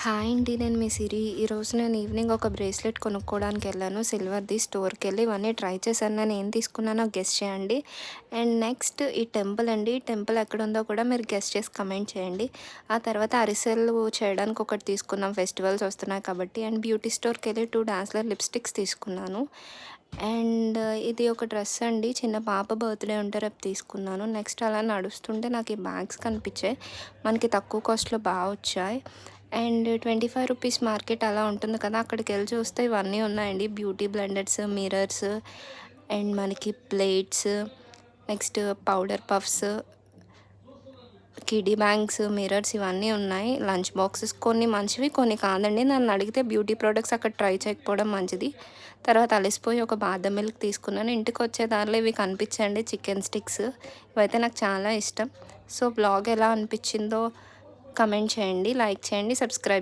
Hi అండి. నేను మీ సిరి. ఈరోజు నేను ఈవినింగ్ ఒక బ్రేస్లెట్ కొనుక్కోవడానికి వెళ్ళాను సిల్వర్‌ది. స్టోర్‌కెళ్ళి ఇవన్నీ ట్రై చేశాను. నేను ఏం తీసుకున్నానో గెస్ చేయండి. అండ్ నెక్స్ట్ ఈ టెంపుల్ అండి. ఈ టెంపుల్ ఎక్కడుందో కూడా మీరు గెస్ చేసి కమెంట్ చేయండి. ఆ తర్వాత అరిసెలు చేయడానికి ఒకటి తీసుకున్నాం, ఫెస్టివల్స్ వస్తున్నాయి కాబట్టి. అండ్ బ్యూటీ స్టోర్‌కెళ్ళి 2 డాన్స్లర్ లిప్‌స్టిక్స్ తీసుకున్నాను. అండ్ ఇది ఒక డ్రెస్ అండి. చిన్న పాప బర్త్‌డే ఉంటే రేపు తీసుకున్నాను. నెక్స్ట్ అలా నడుస్తుంటే నాకు ఈ బ్యాగ్స్ కనిపించాయి. మనకి తక్కువ కాస్ట్‌లో వచ్చాయి. అండ్ రూ. 25 మార్కెట్ అలా ఉంటుంది కదా! అక్కడికెళ్ళి చూస్తే ఇవన్నీ ఉన్నాయండి. బ్యూటీ బ్లెండర్స్, మిర్రర్స్ అండ్ మనకి plates, next powder puffs, kiddie bangs, mirrors ఇవన్నీ ఉన్నాయి. లంచ్ బాక్సెస్ కొన్ని మంచివి, కొన్ని కాదండి. నన్ను అడిగితే బ్యూటీ ప్రొడక్ట్స్ అక్కడ ట్రై చేయకపోవడం మంచిది. తర్వాత అలసిపోయి ఒక బాదం మిల్క్ తీసుకున్నాను. ఇంటికొచ్చే దారిలో ఇవి కనిపించాయండి, చికెన్ స్టిక్స్. ఇవైతే నాకు చాలా ఇష్టం. సో, వ్లాగ్ ఎలా అనిపించిందో కమెంట్ చేయండి, లైక్ చేయండి, సబ్స్క్రైబ్